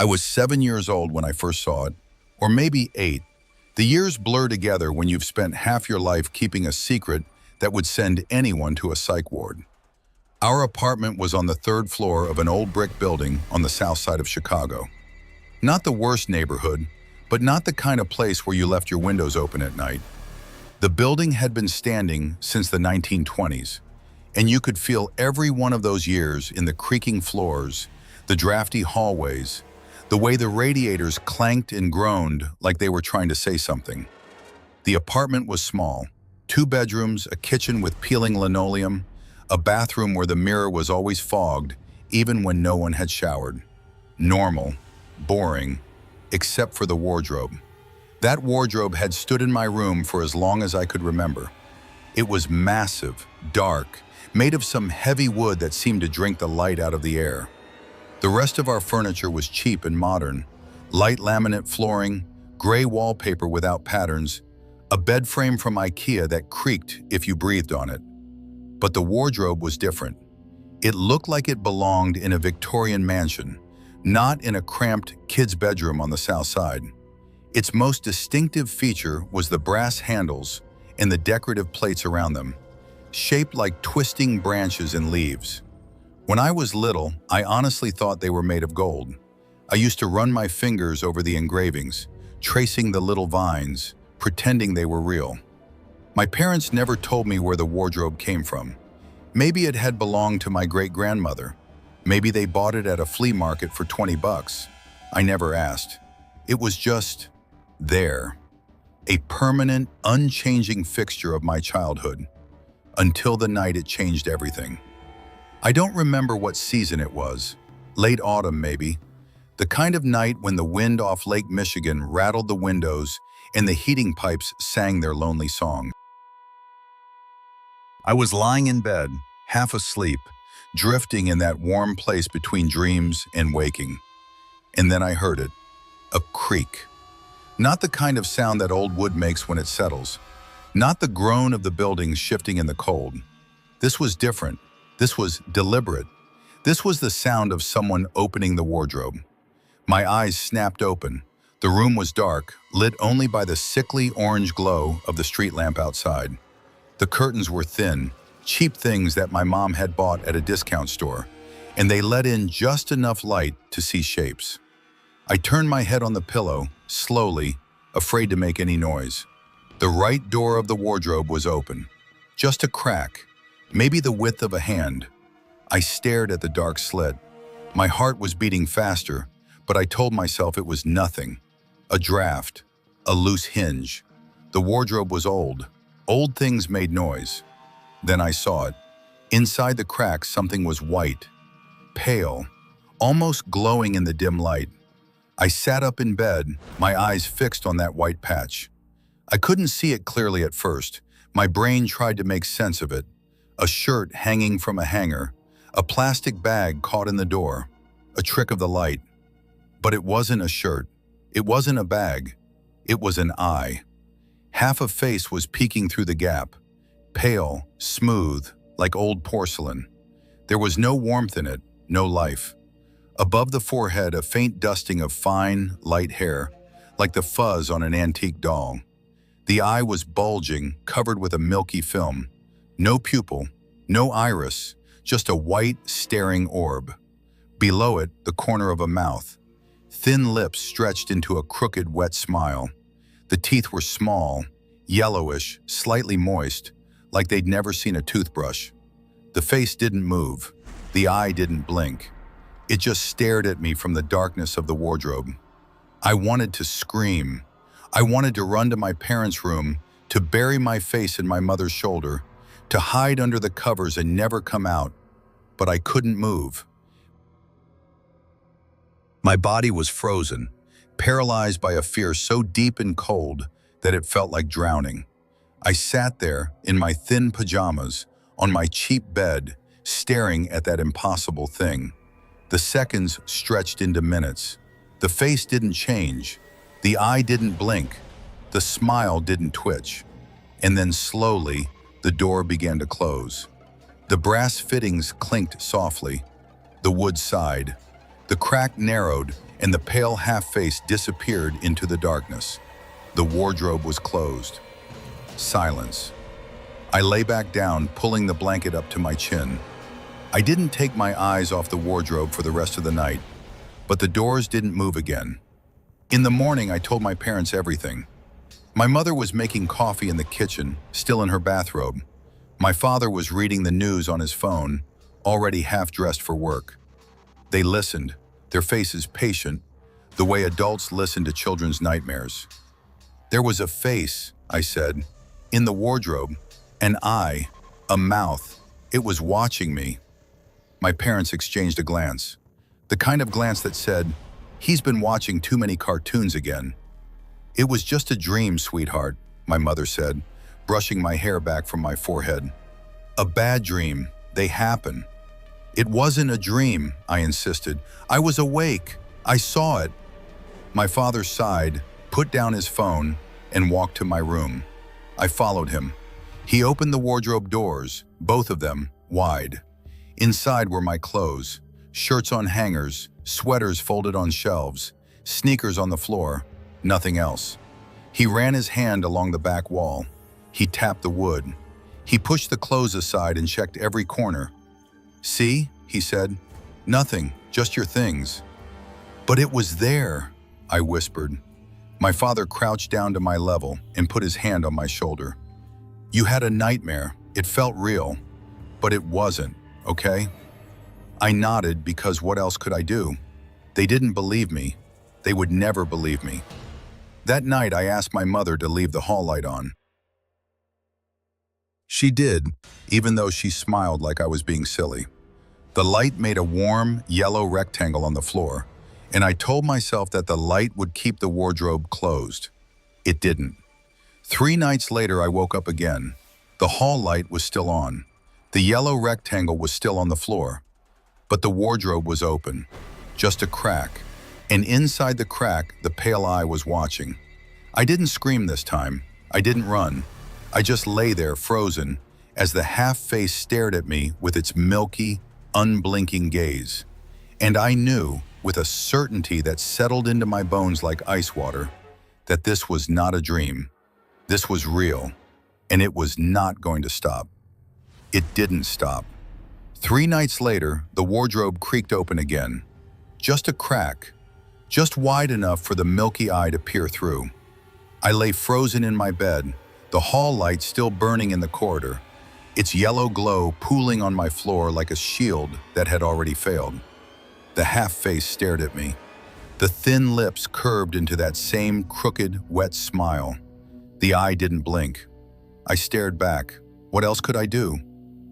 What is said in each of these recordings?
I was 7 years old when I first saw it, or maybe 8. The years blur together when you've spent half your life keeping a secret that would send anyone to a psych ward. Our apartment was on the third floor of an old brick building on the south side of Chicago. Not the worst neighborhood, but not the kind of place where you left your windows open at night. The building had been standing since the 1920s, and you could feel every one of those years in the creaking floors, the drafty hallways, the way the radiators clanked and groaned like they were trying to say something. The apartment was small, 2 bedrooms, a kitchen with peeling linoleum, a bathroom where the mirror was always fogged, even when no one had showered. Normal, boring, except for the wardrobe. That wardrobe had stood in my room for as long as I could remember. It was massive, dark, made of some heavy wood that seemed to drink the light out of the air. The rest of our furniture was cheap and modern. Light laminate flooring, gray wallpaper without patterns, a bed frame from IKEA that creaked if you breathed on it. But the wardrobe was different. It looked like it belonged in a Victorian mansion, not in a cramped kid's bedroom on the south side. Its most distinctive feature was the brass handles and the decorative plates around them, shaped like twisting branches and leaves. When I was little, I honestly thought they were made of gold. I used to run my fingers over the engravings, tracing the little vines, pretending they were real. My parents never told me where the wardrobe came from. Maybe it had belonged to my great-grandmother. Maybe they bought it at a flea market for 20 bucks. I never asked. It was just there. A permanent, unchanging fixture of my childhood. Until the night it changed everything. I don't remember what season it was. Late autumn, maybe. The kind of night when the wind off Lake Michigan rattled the windows and the heating pipes sang their lonely song. I was lying in bed, half asleep, drifting in that warm place between dreams and waking. And then I heard it, a creak. Not the kind of sound that old wood makes when it settles. Not the groan of the buildings shifting in the cold. This was different. This was deliberate. This was the sound of someone opening the wardrobe. My eyes snapped open. The room was dark, lit only by the sickly orange glow of the street lamp outside. The curtains were thin, cheap things that my mom had bought at a discount store, and they let in just enough light to see shapes. I turned my head on the pillow, slowly, afraid to make any noise. The right door of the wardrobe was open. Just a crack, maybe the width of a hand. I stared at the dark slit. My heart was beating faster, but I told myself it was nothing. A draft, a loose hinge. The wardrobe was old. Old things made noise. Then I saw it. Inside the crack, something was white, pale, almost glowing in the dim light. I sat up in bed, my eyes fixed on that white patch. I couldn't see it clearly at first. My brain tried to make sense of it. A shirt hanging from a hanger, a plastic bag caught in the door, a trick of the light. But it wasn't a shirt. It wasn't a bag. It was an eye. Half a face was peeking through the gap, pale, smooth, like old porcelain. There was no warmth in it, no life. Above the forehead, a faint dusting of fine, light hair, like the fuzz on an antique doll. The eye was bulging, covered with a milky film. No pupil, no iris, just a white, staring orb. Below it, the corner of a mouth. Thin lips stretched into a crooked, wet smile. The teeth were small, yellowish, slightly moist, like they'd never seen a toothbrush. The face didn't move. The eye didn't blink. It just stared at me from the darkness of the wardrobe. I wanted to scream. I wanted to run to my parents' room, to bury my face in my mother's shoulder, to hide under the covers and never come out. But I couldn't move. My body was frozen, paralyzed by a fear so deep and cold that it felt like drowning. I sat there in my thin pajamas, on my cheap bed, staring at that impossible thing. The seconds stretched into minutes. The face didn't change. The eye didn't blink. The smile didn't twitch. And then slowly, the door began to close. The brass fittings clinked softly. The wood sighed. The crack narrowed, and the pale half-face disappeared into the darkness. The wardrobe was closed. Silence. I lay back down, pulling the blanket up to my chin. I didn't take my eyes off the wardrobe for the rest of the night, but the doors didn't move again. In the morning, I told my parents everything. My mother was making coffee in the kitchen, still in her bathrobe. My father was reading the news on his phone, already half-dressed for work. They listened, their faces patient, the way adults listen to children's nightmares. There was a face, I said, in the wardrobe, an eye, a mouth. It was watching me. My parents exchanged a glance, the kind of glance that said, "He's been watching too many cartoons again." "It was just a dream, sweetheart," my mother said, brushing my hair back from my forehead. "A bad dream. They happen." "It wasn't a dream," I insisted. "I was awake. I saw it." My father sighed, put down his phone, and walked to my room. I followed him. He opened the wardrobe doors, both of them, wide. Inside were my clothes, shirts on hangers, sweaters folded on shelves, sneakers on the floor, nothing else. He ran his hand along the back wall. He tapped the wood. He pushed the clothes aside and checked every corner. "See," he said, "nothing, just your things." "But it was there," I whispered. My father crouched down to my level and put his hand on my shoulder. "You had a nightmare. It felt real. But it wasn't, okay?" I nodded because what else could I do? They didn't believe me. They would never believe me. That night, I asked my mother to leave the hall light on. She did, even though she smiled like I was being silly. The light made a warm, yellow rectangle on the floor, and I told myself that the light would keep the wardrobe closed. It didn't. 3 nights later, I woke up again. The hall light was still on. The yellow rectangle was still on the floor. But the wardrobe was open, just a crack, and inside the crack, the pale eye was watching. I didn't scream this time. I didn't run. I just lay there, frozen, as the half-face stared at me with its milky, unblinking gaze. And I knew, with a certainty that settled into my bones like ice water, that this was not a dream. This was real, and it was not going to stop. It didn't stop. 3 nights later, the wardrobe creaked open again. Just a crack, just wide enough for the milky eye to peer through. I lay frozen in my bed, the hall light still burning in the corridor, its yellow glow pooling on my floor like a shield that had already failed. The half-face stared at me. The thin lips curved into that same crooked, wet smile. The eye didn't blink. I stared back. What else could I do?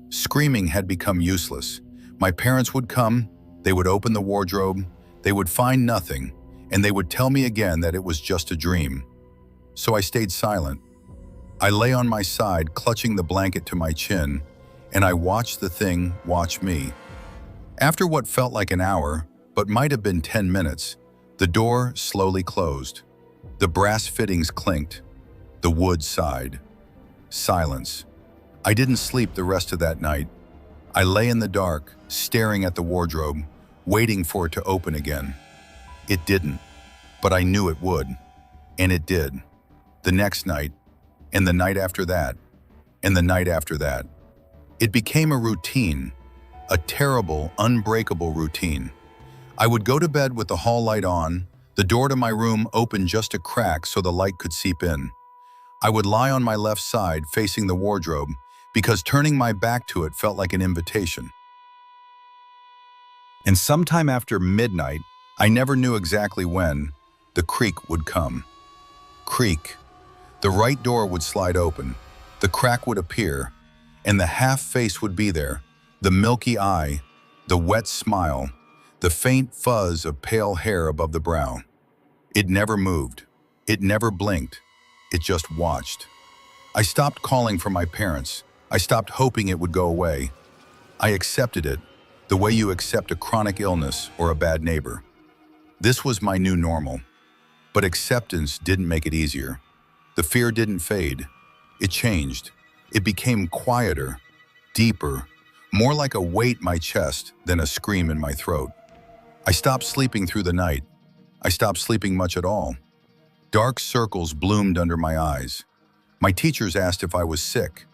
Screaming had become useless. My parents would come, they would open the wardrobe, they would find nothing, and they would tell me again that it was just a dream. So I stayed silent. I lay on my side, clutching the blanket to my chin, and I watched the thing watch me. After what felt like an hour, but might have been 10 minutes, the door slowly closed. The brass fittings clinked. The wood sighed. Silence. I didn't sleep the rest of that night. I lay in the dark, staring at the wardrobe, waiting for it to open again. It didn't, but I knew it would. And it did. The next night, and the night after that, and the night after that. It became a routine, a terrible, unbreakable routine. I would go to bed with the hall light on, the door to my room open just a crack so the light could seep in. I would lie on my left side, facing the wardrobe, because turning my back to it felt like an invitation. And sometime after midnight, I never knew exactly when, the creak would come. Creak. The right door would slide open, the crack would appear, and the half-face would be there, the milky eye, the wet smile, the faint fuzz of pale hair above the brow. It never moved. It never blinked. It just watched. I stopped calling for my parents. I stopped hoping it would go away. I accepted it, the way you accept a chronic illness or a bad neighbor. This was my new normal. But acceptance didn't make it easier. The fear didn't fade. It changed. It became quieter, deeper, more like a weight in my chest than a scream in my throat. I stopped sleeping through the night. I stopped sleeping much at all. Dark circles bloomed under my eyes. My teachers asked if I was sick.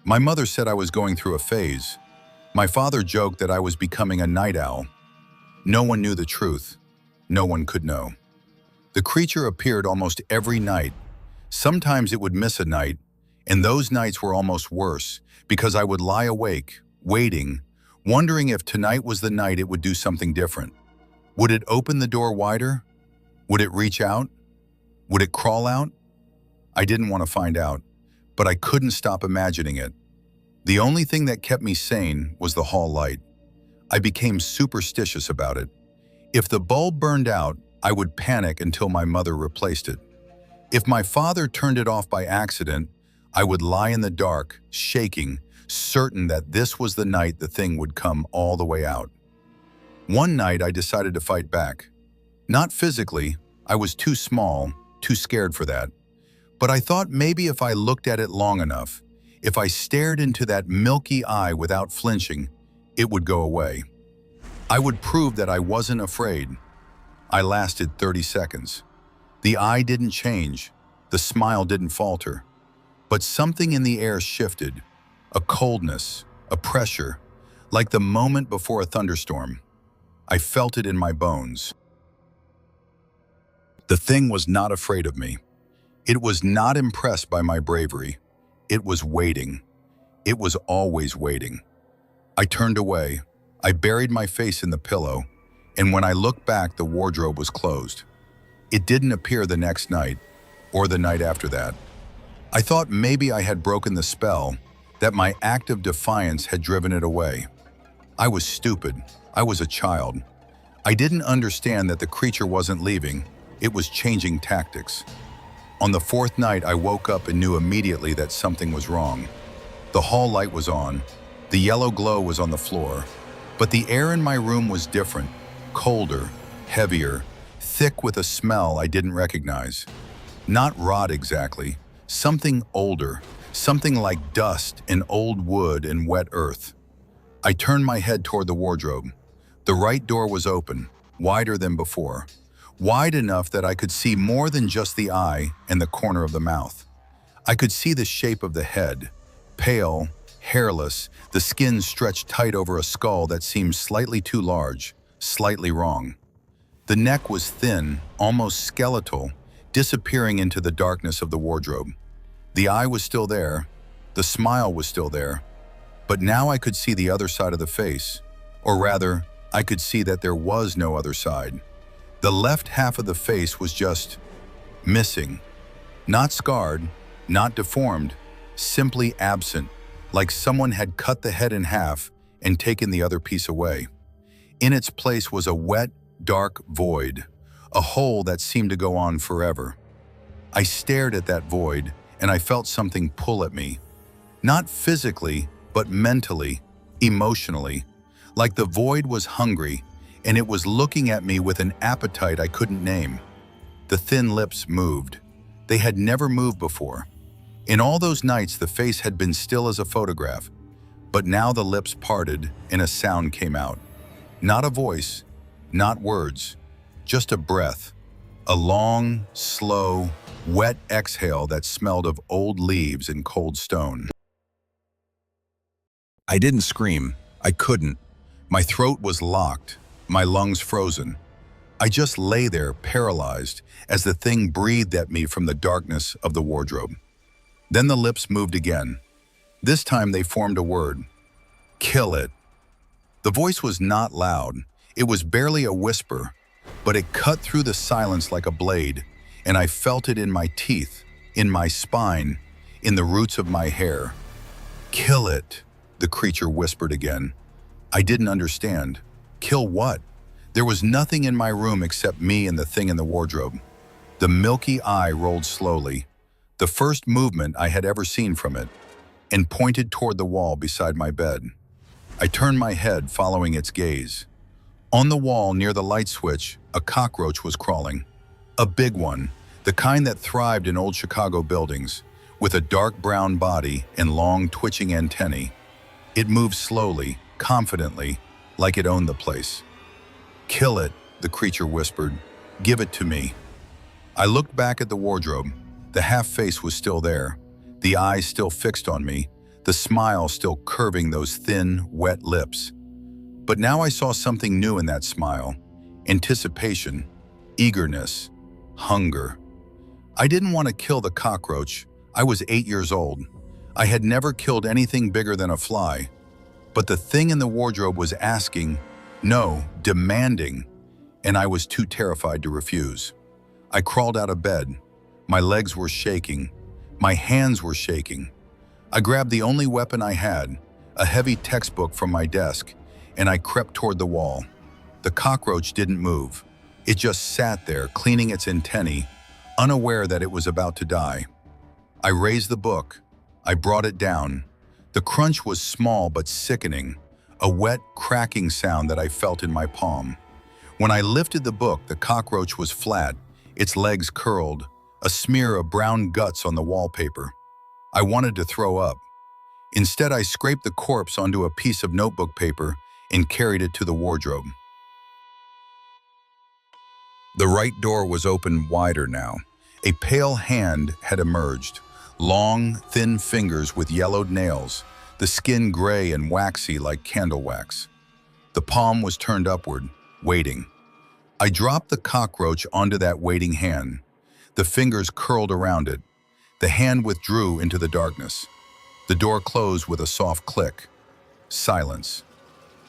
My mother said I was going through a phase. My father joked that I was becoming a night owl. No one knew the truth. No one could know. The creature appeared almost every night. Sometimes it would miss a night, and those nights were almost worse because I would lie awake, waiting, wondering if tonight was the night it would do something different. Would it open the door wider? Would it reach out? Would it crawl out? I didn't want to find out, but I couldn't stop imagining it. The only thing that kept me sane was the hall light. I became superstitious about it. If the bulb burned out, I would panic until my mother replaced it. If my father turned it off by accident, I would lie in the dark, shaking, certain that this was the night the thing would come all the way out. One night I decided to fight back. Not physically, I was too small, too scared for that. But I thought maybe if I looked at it long enough, if I stared into that milky eye without flinching, it would go away. I would prove that I wasn't afraid. I lasted 30 seconds. The eye didn't change, the smile didn't falter. But something in the air shifted, a coldness, a pressure, like the moment before a thunderstorm. I felt it in my bones. The thing was not afraid of me. It was not impressed by my bravery. It was waiting. It was always waiting. I turned away. I buried my face in the pillow, and when I looked back, the wardrobe was closed. It didn't appear the next night, or the night after that. I thought maybe I had broken the spell, that my act of defiance had driven it away. I was stupid. I was a child. I didn't understand that the creature wasn't leaving. It was changing tactics. On the fourth night, I woke up and knew immediately that something was wrong. The hall light was on. The yellow glow was on the floor. But the air in my room was different, colder, heavier, thick with a smell I didn't recognize. Not rot exactly, something older, something like dust and old wood and wet earth. I turned my head toward the wardrobe. The right door was open, wider than before, wide enough that I could see more than just the eye and the corner of the mouth. I could see the shape of the head, pale, hairless, the skin stretched tight over a skull that seemed slightly too large, slightly wrong. The neck was thin, almost skeletal, disappearing into the darkness of the wardrobe. The eye was still there, the smile was still there, but now I could see the other side of the face, or rather, I could see that there was no other side. The left half of the face was just missing, not scarred, not deformed, simply absent, like someone had cut the head in half and taken the other piece away. In its place was a wet, dark void, a hole that seemed to go on forever. I stared at that void, and I felt something pull at me. Not physically, but mentally, emotionally, like the void was hungry, and it was looking at me with an appetite I couldn't name. The thin lips moved. They had never moved before. In all those nights, the face had been still as a photograph, but now the lips parted and a sound came out. Not a voice, not words, just a breath, a long, slow, wet exhale that smelled of old leaves and cold stone. I didn't scream. I couldn't. My throat was locked, my lungs frozen. I just lay there, paralyzed, as the thing breathed at me from the darkness of the wardrobe. Then the lips moved again. This time they formed a word. Kill it. The voice was not loud. It was barely a whisper, but it cut through the silence like a blade, and I felt it in my teeth, in my spine, in the roots of my hair. Kill it, the creature whispered again. I didn't understand. Kill what? There was nothing in my room except me and the thing in the wardrobe. The milky eye rolled slowly, the first movement I had ever seen from it, and pointed toward the wall beside my bed. I turned my head, following its gaze. On the wall near the light switch, a cockroach was crawling. A big one, the kind that thrived in old Chicago buildings, with a dark brown body and long twitching antennae. It moved slowly, confidently, like it owned the place. Kill it, the creature whispered. Give it to me. I looked back at the wardrobe. The half face was still there, the eyes still fixed on me, the smile still curving those thin, wet lips. But now I saw something new in that smile: anticipation, eagerness, hunger. I didn't want to kill the cockroach. I was 8 years old. I had never killed anything bigger than a fly. But the thing in the wardrobe was asking, no, demanding, and I was too terrified to refuse. I crawled out of bed. My legs were shaking. My hands were shaking. I grabbed the only weapon I had, a heavy textbook from my desk, and I crept toward the wall. The cockroach didn't move. It just sat there, cleaning its antennae, unaware that it was about to die. I raised the book. I brought it down. The crunch was small but sickening, a wet, cracking sound that I felt in my palm. When I lifted the book, the cockroach was flat, its legs curled, a smear of brown guts on the wallpaper. I wanted to throw up. Instead, I scraped the corpse onto a piece of notebook paper and carried it to the wardrobe. The right door was open wider now. A pale hand had emerged, long, thin fingers with yellowed nails, the skin gray and waxy like candle wax. The palm was turned upward, waiting. I dropped the cockroach onto that waiting hand. The fingers curled around it. The hand withdrew into the darkness. The door closed with a soft click. Silence.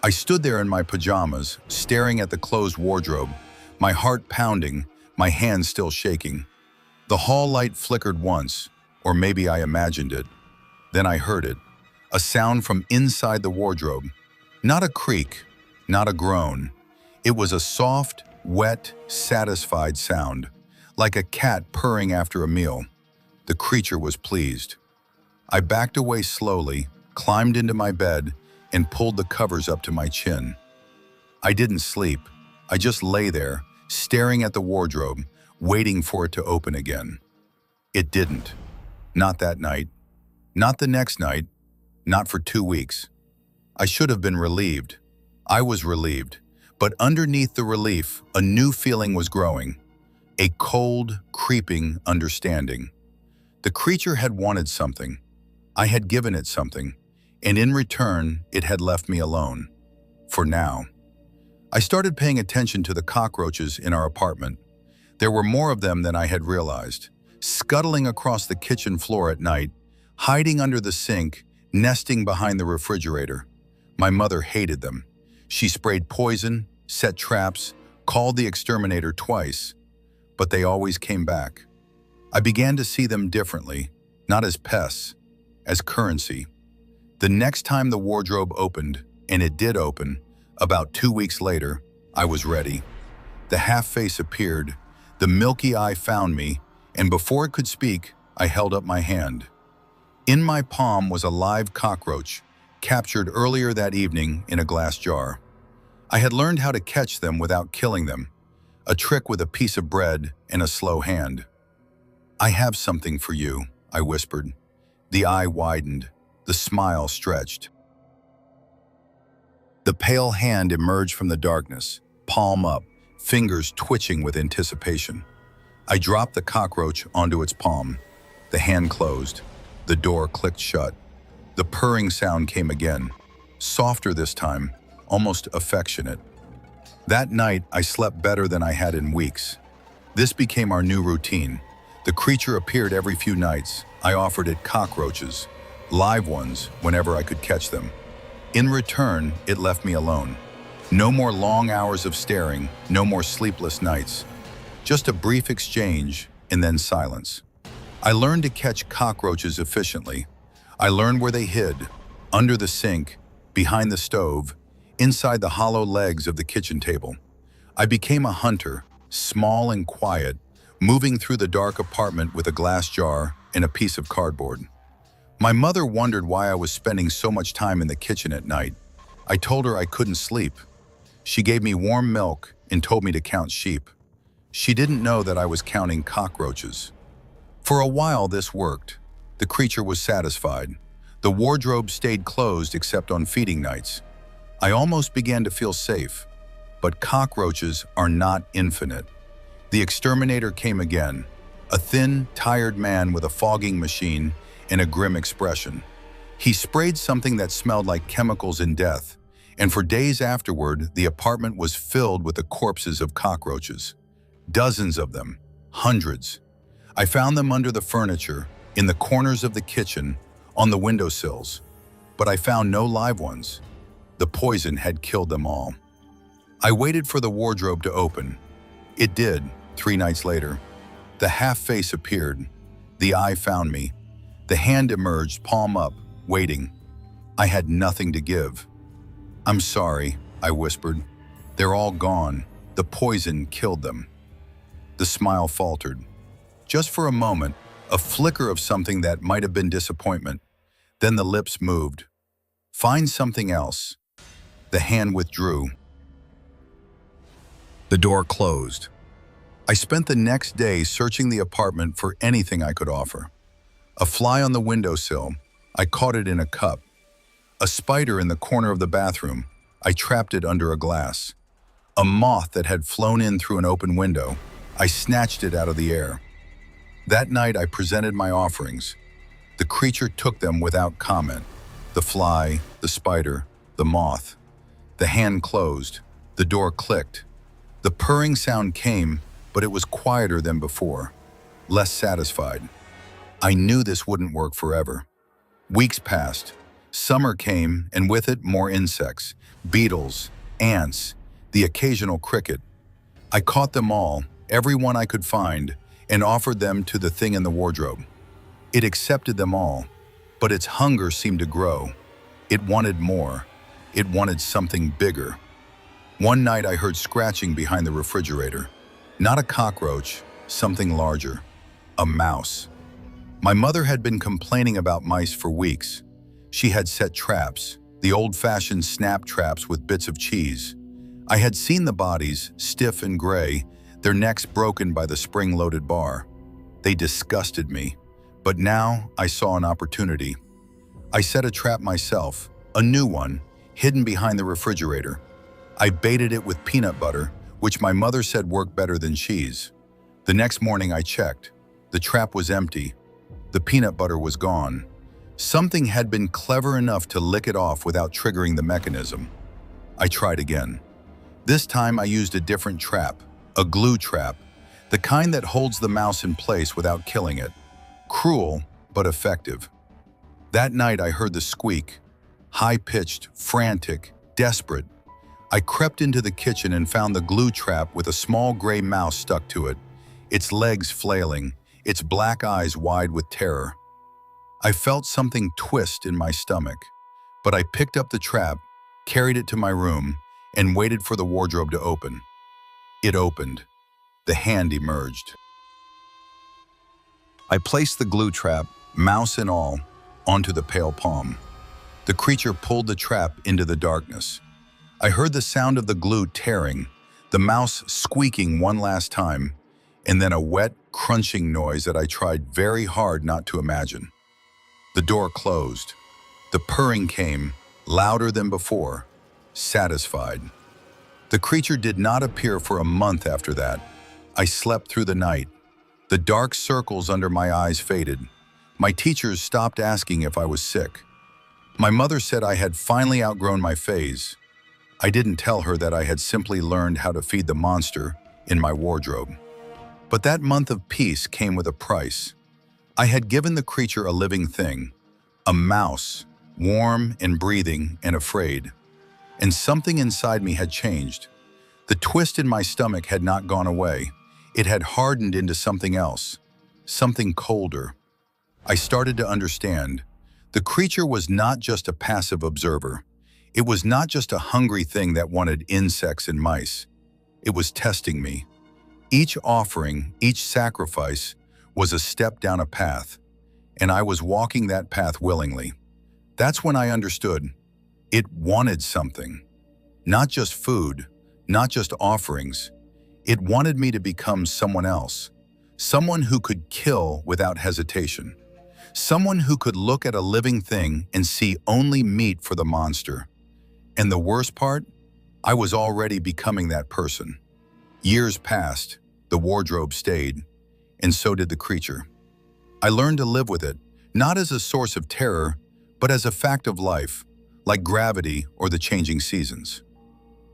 I stood there in my pajamas, staring at the closed wardrobe, my heart pounding, my hands still shaking. The hall light flickered once, or maybe I imagined it. Then I heard it, a sound from inside the wardrobe. Not a creak, not a groan. It was a soft, wet, satisfied sound, like a cat purring after a meal. The creature was pleased. I backed away slowly, climbed into my bed, and pulled the covers up to my chin. I didn't sleep. I just lay there, staring at the wardrobe, waiting for it to open again. It didn't. Not that night. Not the next night. Not for 2 weeks. I should have been relieved. I was relieved. But underneath the relief, a new feeling was growing. A cold, creeping understanding. The creature had wanted something. I had given it something. And in return, it had left me alone. For now. I started paying attention to the cockroaches in our apartment. There were more of them than I had realized, scuttling across the kitchen floor at night, hiding under the sink, nesting behind the refrigerator. My mother hated them. She sprayed poison, set traps, called the exterminator twice, but they always came back. I began to see them differently, not as pests, as currency. The next time the wardrobe opened, and it did open, about 2 weeks later, I was ready. The half-face appeared, the milky eye found me, and before it could speak, I held up my hand. In my palm was a live cockroach, captured earlier that evening in a glass jar. I had learned how to catch them without killing them, a trick with a piece of bread and a slow hand. "I have something for you," I whispered. The eye widened, the smile stretched. The pale hand emerged from the darkness, palm up, fingers twitching with anticipation. I dropped the cockroach onto its palm. The hand closed. The door clicked shut. The purring sound came again, softer this time, almost affectionate. That night, I slept better than I had in weeks. This became our new routine. The creature appeared every few nights. I offered it cockroaches, live ones, whenever I could catch them. In return, it left me alone. No more long hours of staring, no more sleepless nights. Just a brief exchange, and then silence. I learned to catch cockroaches efficiently. I learned where they hid, under the sink, behind the stove, inside the hollow legs of the kitchen table. I became a hunter, small and quiet, moving through the dark apartment with a glass jar and a piece of cardboard. My mother wondered why I was spending so much time in the kitchen at night. I told her I couldn't sleep. She gave me warm milk and told me to count sheep. She didn't know that I was counting cockroaches. For a while this worked. The creature was satisfied. The wardrobe stayed closed except on feeding nights. I almost began to feel safe. But cockroaches are not infinite. The exterminator came again, a thin, tired man with a fogging machine and a grim expression. He sprayed something that smelled like chemicals and death, and for days afterward, the apartment was filled with the corpses of cockroaches. Dozens of them, hundreds. I found them under the furniture, in the corners of the kitchen, on the windowsills, but I found no live ones. The poison had killed them all. I waited for the wardrobe to open. It did, 3 nights later. The half-face appeared. The eye found me. The hand emerged, palm up, waiting. I had nothing to give. "I'm sorry," I whispered. "They're all gone. The poison killed them." The smile faltered. Just for a moment, a flicker of something that might have been disappointment. Then the lips moved. "Find something else." The hand withdrew. The door closed. I spent the next day searching the apartment for anything I could offer. A fly on the windowsill, I caught it in a cup. A spider in the corner of the bathroom, I trapped it under a glass. A moth that had flown in through an open window, I snatched it out of the air. That night I presented my offerings. The creature took them without comment. The fly, the spider, the moth. The hand closed. The door clicked. The purring sound came, but it was quieter than before, less satisfied. I knew this wouldn't work forever. Weeks passed. Summer came, and with it more insects, beetles, ants, the occasional cricket. I caught them all, every one I could find, and offered them to the thing in the wardrobe. It accepted them all, but its hunger seemed to grow. It wanted more. It wanted something bigger. One night I heard scratching behind the refrigerator. Not a cockroach, something larger. A mouse. My mother had been complaining about mice for weeks. She had set traps, the old-fashioned snap traps with bits of cheese. I had seen the bodies, stiff and gray, their necks broken by the spring-loaded bar. They disgusted me, but now I saw an opportunity. I set a trap myself, a new one, hidden behind the refrigerator. I baited it with peanut butter, which my mother said worked better than cheese. The next morning I checked. The trap was empty. The peanut butter was gone. Something had been clever enough to lick it off without triggering the mechanism. I tried again. This time I used a different trap, a glue trap, the kind that holds the mouse in place without killing it. Cruel, but effective. That night I heard the squeak, high-pitched, frantic, desperate. I crept into the kitchen and found the glue trap with a small gray mouse stuck to it, its legs flailing, its black eyes wide with terror. I felt something twist in my stomach, but I picked up the trap, carried it to my room, and waited for the wardrobe to open. It opened. The hand emerged. I placed the glue trap, mouse and all, onto the pale palm. The creature pulled the trap into the darkness. I heard the sound of the glue tearing, the mouse squeaking one last time, and then a wet, crunching noise that I tried very hard not to imagine. The door closed. The purring came, louder than before, satisfied. The creature did not appear for a month after that. I slept through the night. The dark circles under my eyes faded. My teachers stopped asking if I was sick. My mother said I had finally outgrown my phase. I didn't tell her that I had simply learned how to feed the monster in my wardrobe. But that month of peace came with a price. I had given the creature a living thing, a mouse, warm and breathing and afraid. And something inside me had changed. The twist in my stomach had not gone away. It had hardened into something else, something colder. I started to understand. The creature was not just a passive observer. It was not just a hungry thing that wanted insects and mice. It was testing me. Each offering, each sacrifice, was a step down a path, and I was walking that path willingly. That's when I understood. It wanted something. Not just food, not just offerings. It wanted me to become someone else. Someone who could kill without hesitation. Someone who could look at a living thing and see only meat for the monster. And the worst part? I was already becoming that person. Years passed. The wardrobe stayed, and so did the creature. I learned to live with it, not as a source of terror, but as a fact of life, like gravity or the changing seasons.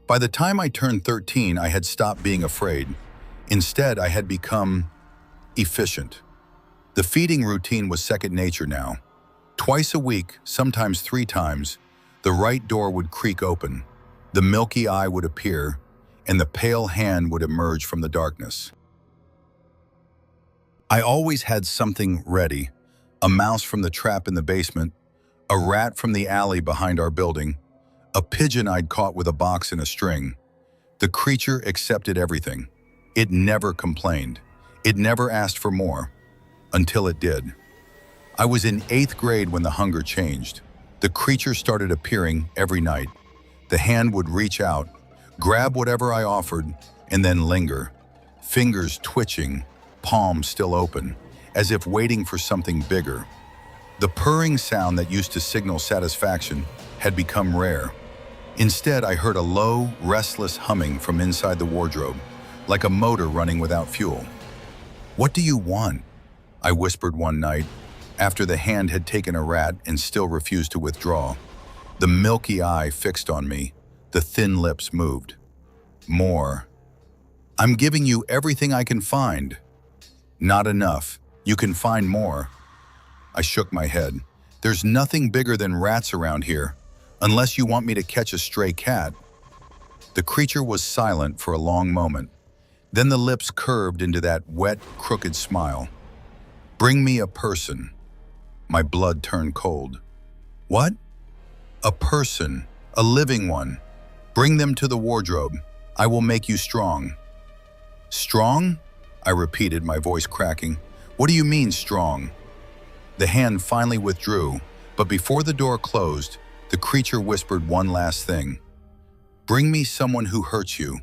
By the time I turned 13, I had stopped being afraid. Instead, I had become efficient. The feeding routine was second nature now. Twice a week, sometimes 3 times, the right door would creak open, the milky eye would appear, and the pale hand would emerge from the darkness. I always had something ready: a mouse from the trap in the basement, a rat from the alley behind our building, a pigeon I'd caught with a box and a string. The creature accepted everything. It never complained. It never asked for more, until it did. I was in 8th grade when the hunger changed. The creature started appearing every night. The hand would reach out, grab whatever I offered, and then linger, fingers twitching, palms still open, as if waiting for something bigger. The purring sound that used to signal satisfaction had become rare. Instead, I heard a low, restless humming from inside the wardrobe, like a motor running without fuel. "What do you want?" I whispered one night, after the hand had taken a rat and still refused to withdraw. The milky eye fixed on me, the thin lips moved. "More." "I'm giving you everything I can find." "Not enough. You can find more." I shook my head. "There's nothing bigger than rats around here, unless you want me to catch a stray cat." The creature was silent for a long moment. Then the lips curved into that wet, crooked smile. "Bring me a person." My blood turned cold. "What?" "A person, a living one. Bring them to the wardrobe. I will make you strong." "Strong?" I repeated, my voice cracking. "What do you mean, strong?" The hand finally withdrew, but before the door closed, the creature whispered one last thing. "Bring me someone who hurts you.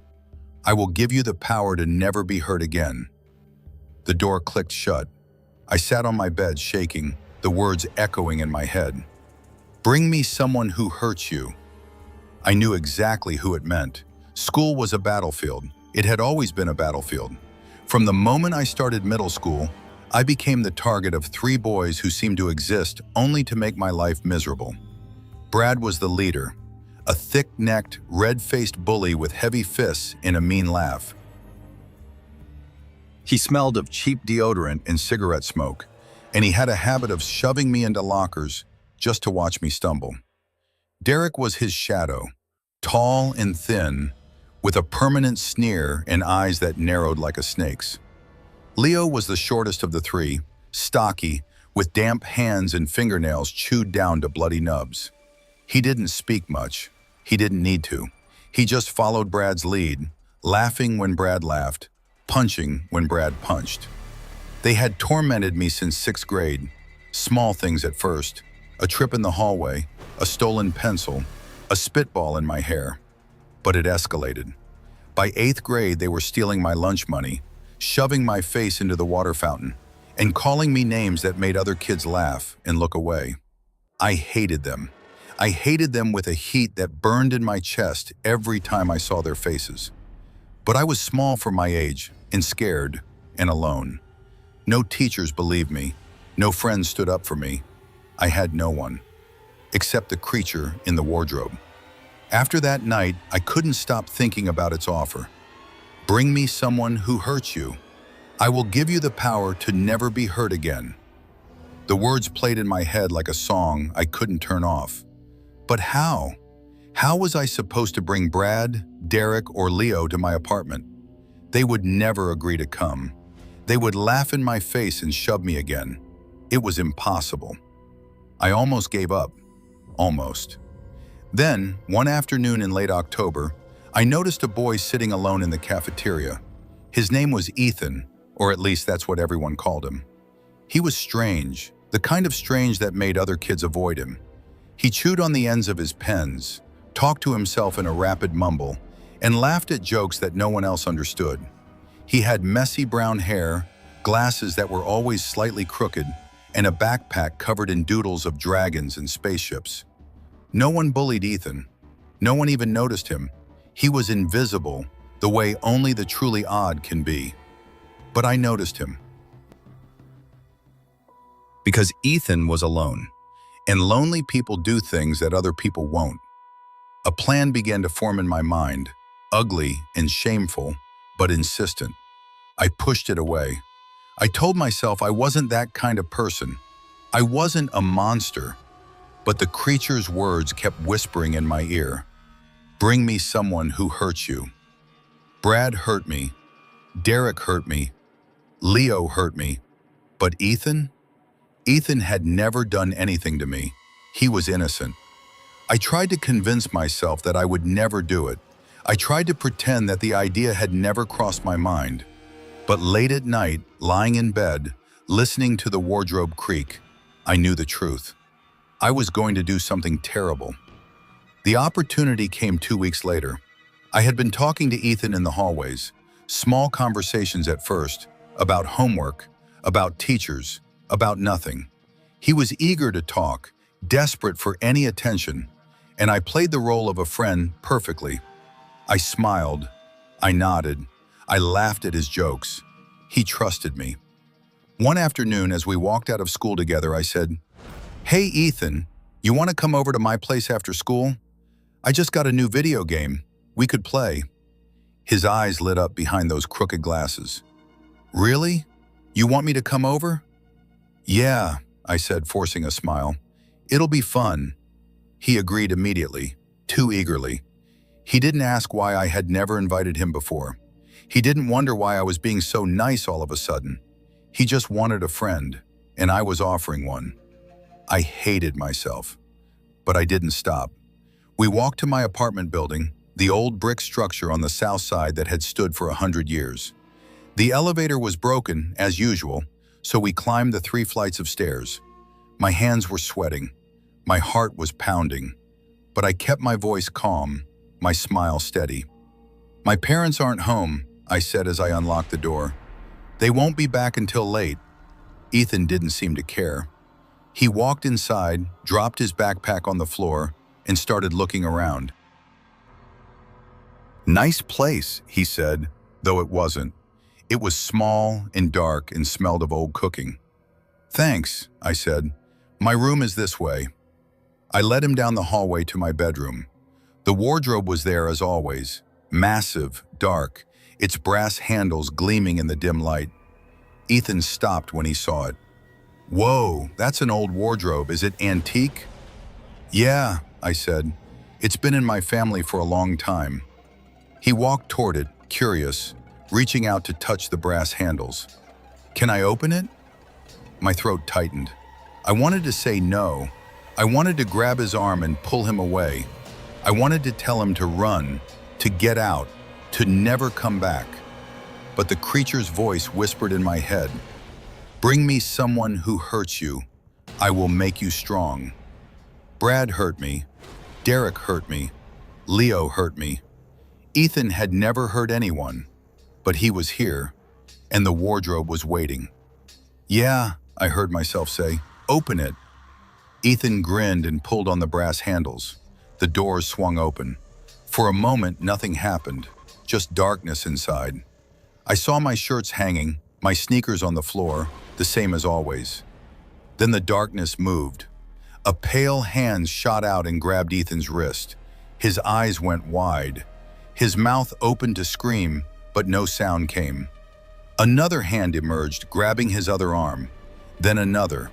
I will give you the power to never be hurt again." The door clicked shut. I sat on my bed shaking, the words echoing in my head. "Bring me someone who hurts you." I knew exactly who it meant. School was a battlefield. It had always been a battlefield. From the moment I started middle school, I became the target of 3 boys who seemed to exist only to make my life miserable. Brad was the leader, a thick-necked, red-faced bully with heavy fists and a mean laugh. He smelled of cheap deodorant and cigarette smoke, and he had a habit of shoving me into lockers just to watch me stumble. Derek was his shadow, tall and thin, with a permanent sneer and eyes that narrowed like a snake's. Leo was the shortest of the 3, stocky, with damp hands and fingernails chewed down to bloody nubs. He didn't speak much. He didn't need to. He just followed Brad's lead, laughing when Brad laughed, punching when Brad punched. They had tormented me since 6th grade. Small things at first: a trip in the hallway, a stolen pencil, a spitball in my hair. But it escalated. By 8th grade, they were stealing my lunch money, shoving my face into the water fountain, and calling me names that made other kids laugh and look away. I hated them. I hated them with a heat that burned in my chest every time I saw their faces. But I was small for my age, and scared, and alone. No teachers believed me. No friends stood up for me. I had no one, except the creature in the wardrobe. After that night, I couldn't stop thinking about its offer. "Bring me someone who hurts you. I will give you the power to never be hurt again." The words played in my head like a song I couldn't turn off. But how? How was I supposed to bring Brad, Derek, or Leo to my apartment? They would never agree to come. They would laugh in my face and shove me again. It was impossible. I almost gave up. Almost. Then, one afternoon in late October, I noticed a boy sitting alone in the cafeteria. His name was Ethan, or at least that's what everyone called him. He was strange, the kind of strange that made other kids avoid him. He chewed on the ends of his pens, talked to himself in a rapid mumble, and laughed at jokes that no one else understood. He had messy brown hair, glasses that were always slightly crooked, and a backpack covered in doodles of dragons and spaceships. No one bullied Ethan. No one even noticed him. He was invisible, the way only the truly odd can be. But I noticed him. Because Ethan was alone, and lonely people do things that other people won't. A plan began to form in my mind, ugly and shameful, but insistent. I pushed it away. I told myself I wasn't that kind of person. I wasn't a monster, but the creature's words kept whispering in my ear. Bring me someone who hurts you. Brad hurt me. Derek hurt me. Leo hurt me. But Ethan? Ethan had never done anything to me. He was innocent. I tried to convince myself that I would never do it. I tried to pretend that the idea had never crossed my mind. But late at night, lying in bed, listening to the wardrobe creak, I knew the truth. I was going to do something terrible. The opportunity came 2 weeks later. I had been talking to Ethan in the hallways, small conversations at first, about homework, about teachers, about nothing. He was eager to talk, desperate for any attention, and I played the role of a friend perfectly. I smiled, I nodded, I laughed at his jokes. He trusted me. One afternoon, as we walked out of school together, I said, "Hey, Ethan, you want to come over to my place after school? I just got a new video game. We could play." His eyes lit up behind those crooked glasses. "Really? You want me to come over?" "Yeah," I said, forcing a smile. "It'll be fun." He agreed immediately, too eagerly. He didn't ask why I had never invited him before. He didn't wonder why I was being so nice all of a sudden. He just wanted a friend, and I was offering one. I hated myself, but I didn't stop. We walked to my apartment building, the old brick structure on the south side that had stood for 100 years. The elevator was broken, as usual, so we climbed the 3 flights of stairs. My hands were sweating. My heart was pounding. But I kept my voice calm, my smile steady. "My parents aren't home," I said as I unlocked the door. "They won't be back until late." Ethan didn't seem to care. He walked inside, dropped his backpack on the floor, and started looking around. "Nice place," he said, though it wasn't. It was small and dark and smelled of old cooking. "Thanks," I said. "My room is this way." I led him down the hallway to my bedroom. The wardrobe was there as always, massive, dark, its brass handles gleaming in the dim light. Ethan stopped when he saw it. "Whoa, that's an old wardrobe. Is it antique?" "Yeah," I said. "It's been in my family for a long time." He walked toward it, curious, reaching out to touch the brass handles. "Can I open it?" My throat tightened. I wanted to say no. I wanted to grab his arm and pull him away. I wanted to tell him to run, to get out, to never come back. But the creature's voice whispered in my head, "Bring me someone who hurts you. I will make you strong." Brad hurt me. Derek hurt me. Leo hurt me. Ethan had never hurt anyone, but he was here, and the wardrobe was waiting. "Yeah," I heard myself say, "open it." Ethan grinned and pulled on the brass handles. The doors swung open. For a moment, nothing happened, just darkness inside. I saw my shirts hanging, my sneakers on the floor, the same as always. Then the darkness moved. A pale hand shot out and grabbed Ethan's wrist. His eyes went wide. His mouth opened to scream, but no sound came. Another hand emerged, grabbing his other arm. Then another.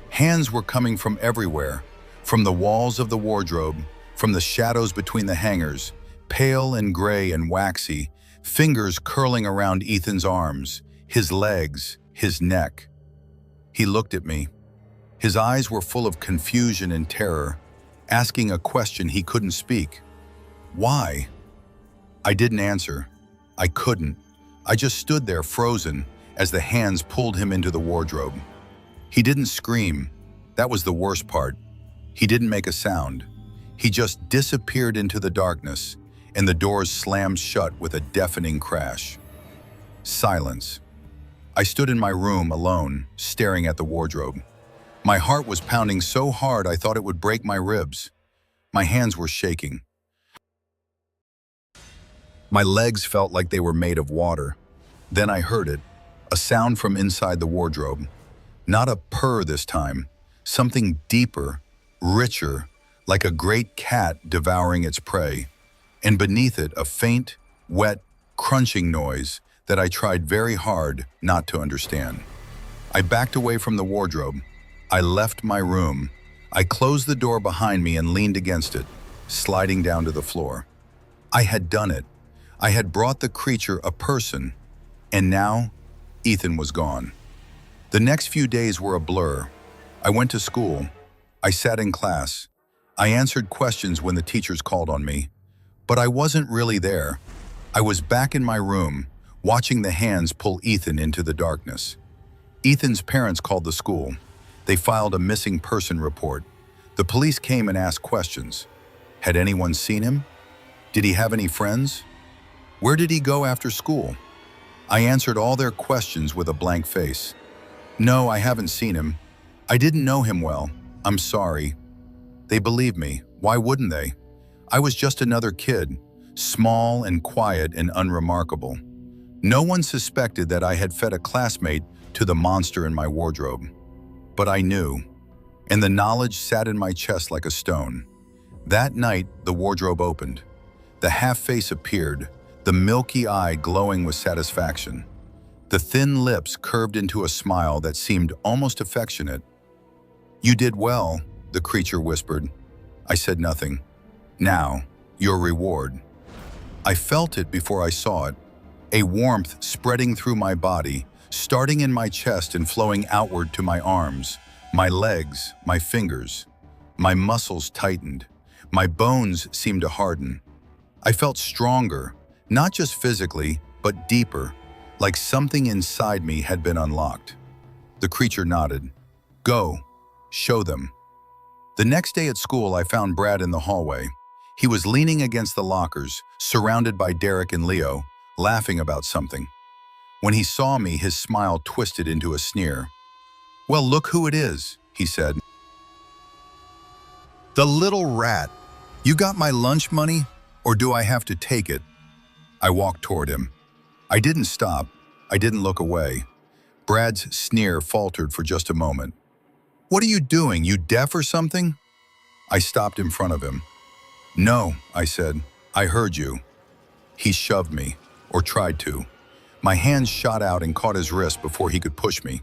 Hands were coming from everywhere, from the walls of the wardrobe, from the shadows between the hangers, pale and gray and waxy, fingers curling around Ethan's arms, his legs, his neck. He looked at me. His eyes were full of confusion and terror, asking a question he couldn't speak. "Why?" I didn't answer. I couldn't. I just stood there frozen as the hands pulled him into the wardrobe. He didn't scream. That was the worst part. He didn't make a sound. He just disappeared into the darkness, and the doors slammed shut with a deafening crash. Silence. I stood in my room alone, staring at the wardrobe. My heart was pounding so hard I thought it would break my ribs. My hands were shaking. My legs felt like they were made of water. Then I heard it. A sound from inside the wardrobe. Not a purr this time, something deeper, richer, like a great cat devouring its prey. And beneath it, a faint, wet, crunching noise that I tried very hard not to understand. I backed away from the wardrobe. I left my room. I closed the door behind me and leaned against it, sliding down to the floor. I had done it. I had brought the creature a person, and now Ethan was gone. The next few days were a blur. I went to school. I sat in class. I answered questions when the teachers called on me. But I wasn't really there. I was back in my room, watching the hands pull Ethan into the darkness. Ethan's parents called the school. They filed a missing person report. The police came and asked questions. Had anyone seen him? Did he have any friends? Where did he go after school? I answered all their questions with a blank face. No, I haven't seen him. I didn't know him well. I'm sorry. They believed me. Why wouldn't they? I was just another kid, small and quiet and unremarkable. No one suspected that I had fed a classmate to the monster in my wardrobe. But I knew, and the knowledge sat in my chest like a stone. That night, the wardrobe opened. The half-face appeared, the milky eye glowing with satisfaction. The thin lips curved into a smile that seemed almost affectionate. "You did well," the creature whispered. I said nothing. "Now, your reward." I felt it before I saw it, a warmth spreading through my body, starting in my chest and flowing outward to my arms, my legs, my fingers. My muscles tightened. My bones seemed to harden. I felt stronger, not just physically, but deeper, like something inside me had been unlocked. The creature nodded. "Go, show them." The next day at school, I found Brad in the hallway. He was leaning against the lockers, surrounded by Derek and Leo, laughing about something. When he saw me, his smile twisted into a sneer. "Well, look who it is," he said. "The little rat. You got my lunch money, or do I have to take it?" I walked toward him. I didn't stop. I didn't look away. Brad's sneer faltered for just a moment. "What are you doing? You deaf or something?" I stopped in front of him. "No," I said. "I heard you." He shoved me, or tried to. My hands shot out and caught his wrist before he could push me.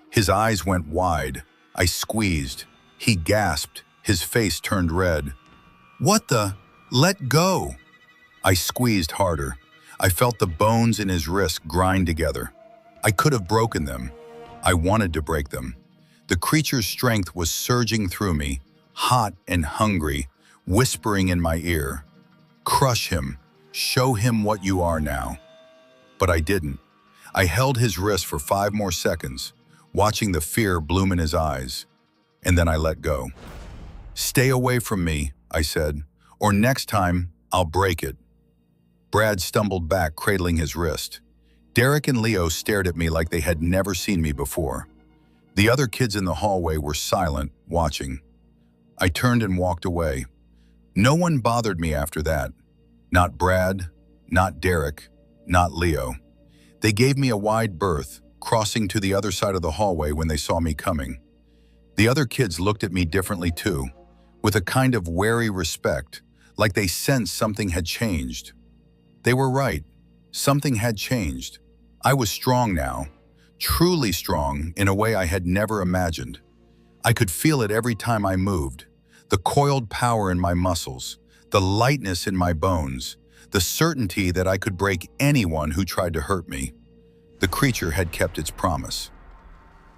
His eyes went wide. I squeezed. He gasped. His face turned red. "What the? Let go!" I squeezed harder. I felt the bones in his wrist grind together. I could have broken them. I wanted to break them. The creature's strength was surging through me, hot and hungry, whispering in my ear. "Crush him. Show him what you are now." But I didn't. I held his wrist for 5 more seconds, watching the fear bloom in his eyes. And then I let go. "Stay away from me," I said, "or next time, I'll break it." Brad stumbled back, cradling his wrist. Derek and Leo stared at me like they had never seen me before. The other kids in the hallway were silent, watching. I turned and walked away. No one bothered me after that. Not Brad, not Derek, not Leo. They gave me a wide berth, crossing to the other side of the hallway when they saw me coming. The other kids looked at me differently too, with a kind of wary respect, like they sensed something had changed. They were right. Something had changed. I was strong now, truly strong in a way I had never imagined. I could feel it every time I moved, the coiled power in my muscles, the lightness in my bones, the certainty that I could break anyone who tried to hurt me. The creature had kept its promise.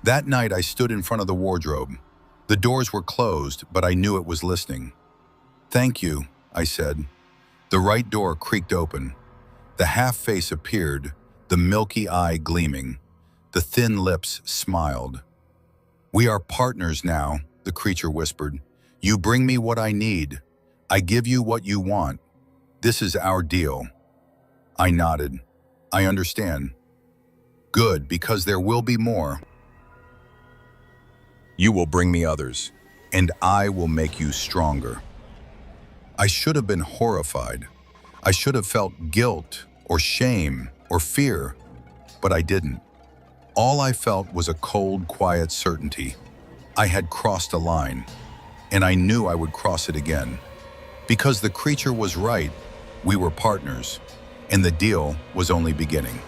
That night I stood in front of the wardrobe. The doors were closed, but I knew it was listening. "Thank you," I said. The right door creaked open. The half-face appeared, the milky eye gleaming. The thin lips smiled. "We are partners now," the creature whispered. "You bring me what I need. I give you what you want. This is our deal." I nodded. "I understand." "Good, because there will be more. You will bring me others, and I will make you stronger." I should have been horrified. I should have felt guilt or shame or fear, but I didn't. All I felt was a cold, quiet certainty. I had crossed a line, and I knew I would cross it again. Because the creature was right, we were partners, and the deal was only beginning.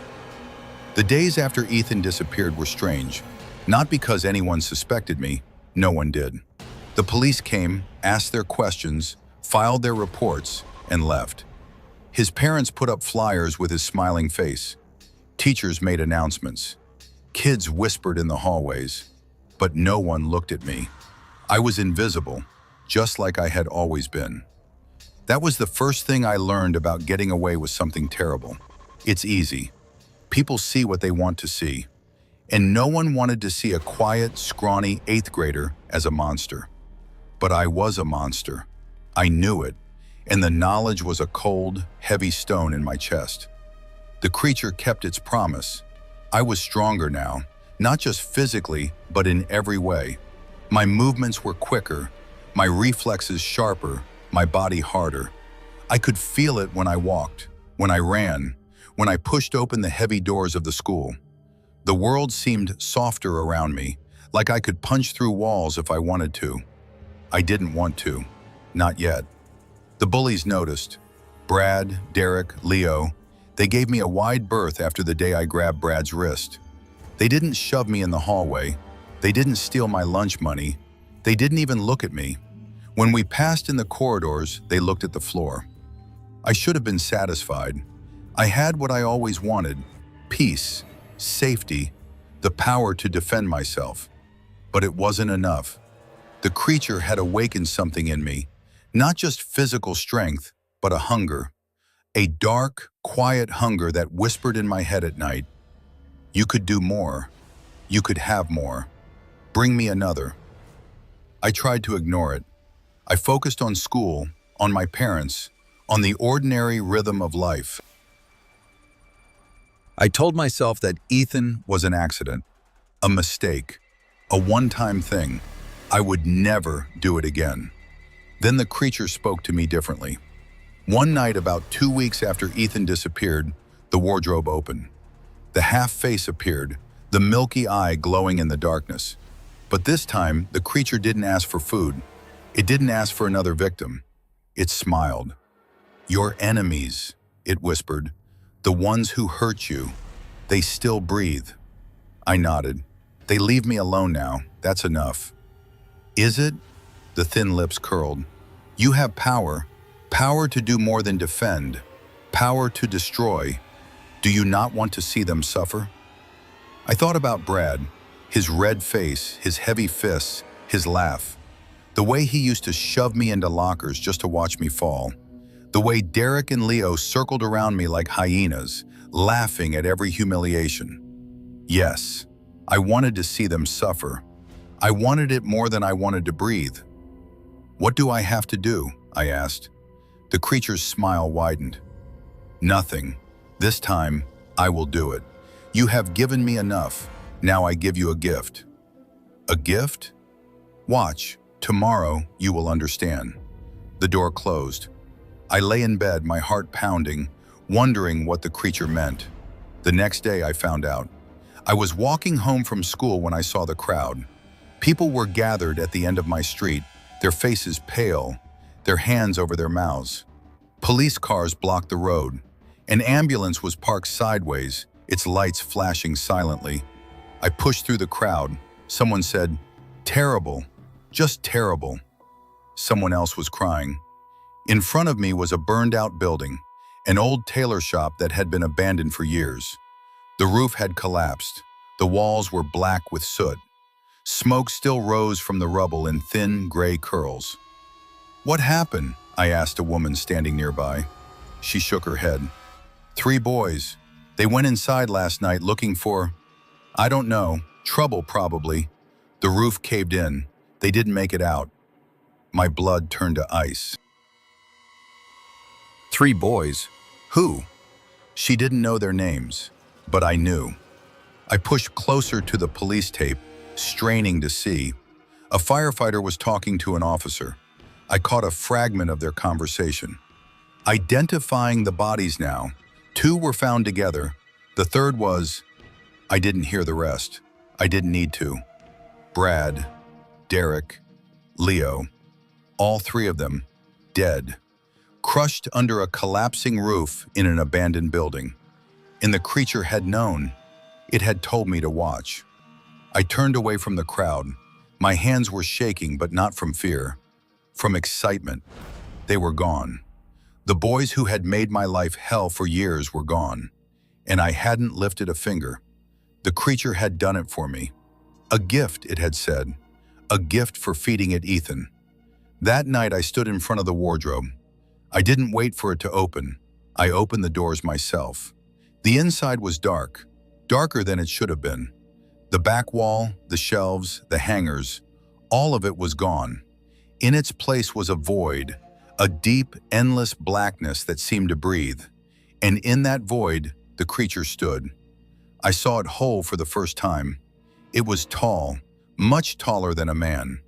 The days after Ethan disappeared were strange, not because anyone suspected me, no one did. The police came, asked their questions, filed their reports, and left. His parents put up flyers with his smiling face. Teachers made announcements. Kids whispered in the hallways, but no one looked at me. I was invisible, just like I had always been. That was the first thing I learned about getting away with something terrible. It's easy. People see what they want to see. And no one wanted to see a quiet, scrawny 8th grader as a monster. But I was a monster. I knew it, and the knowledge was a cold, heavy stone in my chest. The creature kept its promise. I was stronger now, not just physically, but in every way. My movements were quicker, my reflexes sharper, my body harder. I could feel it when I walked, when I ran, when I pushed open the heavy doors of the school. The world seemed softer around me, like I could punch through walls if I wanted to. I didn't want to, not yet. The bullies noticed. Brad, Derek, Leo, they gave me a wide berth after the day I grabbed Brad's wrist. They didn't shove me in the hallway. They didn't steal my lunch money. They didn't even look at me. When we passed in the corridors, they looked at the floor. I should have been satisfied. I had what I always wanted: peace, safety, the power to defend myself. But it wasn't enough. The creature had awakened something in me, not just physical strength, but a hunger. A dark, quiet hunger that whispered in my head at night, "You could do more. You could have more. Bring me another." I tried to ignore it. I focused on school, on my parents, on the ordinary rhythm of life. I told myself that Ethan was an accident, a mistake, a one-time thing. I would never do it again. Then the creature spoke to me differently. One night, about 2 weeks after Ethan disappeared, the wardrobe opened. The half face appeared, the milky eye glowing in the darkness. But this time, the creature didn't ask for food. It didn't ask for another victim. It smiled. "Your enemies," it whispered. "The ones who hurt you, they still breathe." I nodded. "They leave me alone now. That's enough." "Is it?" The thin lips curled. "You have power. Power to do more than defend. Power to destroy. Do you not want to see them suffer?" I thought about Brad, his red face, his heavy fists, his laugh. The way he used to shove me into lockers just to watch me fall. The way Derek and Leo circled around me like hyenas, laughing at every humiliation. Yes, I wanted to see them suffer. I wanted it more than I wanted to breathe. "What do I have to do?" I asked. The creature's smile widened. "Nothing. This time, I will do it. You have given me enough. Now I give you a gift." "A gift?" "Watch. Tomorrow, you will understand." The door closed. I lay in bed, my heart pounding, wondering what the creature meant. The next day, I found out. I was walking home from school when I saw the crowd. People were gathered at the end of my street, their faces pale, their hands over their mouths. Police cars blocked the road. An ambulance was parked sideways, its lights flashing silently. I pushed through the crowd. Someone said, "Terrible, just terrible." Someone else was crying. In front of me was a burned-out building, an old tailor shop that had been abandoned for years. The roof had collapsed. The walls were black with soot. Smoke still rose from the rubble in thin, gray curls. "What happened?" I asked a woman standing nearby. She shook her head. "3 boys. They went inside last night looking for, I don't know, trouble probably. The roof caved in. They didn't make it out." My blood turned to ice. 3 boys? Who? She didn't know their names, but I knew. I pushed closer to the police tape, straining to see. A firefighter was talking to an officer. I caught a fragment of their conversation. "Identifying the bodies now. 2 were found together. The third was..." I didn't hear the rest. I didn't need to. Brad, Derek, Leo, all three of them, dead, crushed under a collapsing roof in an abandoned building. And the creature had known. It had told me to watch. I turned away from the crowd. My hands were shaking, but not from fear, from excitement. They were gone. The boys who had made my life hell for years were gone, and I hadn't lifted a finger. The creature had done it for me. A gift, it had said. A gift for feeding it Ethan. That night I stood in front of the wardrobe. I didn't wait for it to open. I opened the doors myself. The inside was dark, darker than it should have been. The back wall, the shelves, the hangers, all of it was gone. In its place was a void, a deep, endless blackness that seemed to breathe. And in that void, the creature stood. I saw it whole for the first time. It was tall, much taller than a man.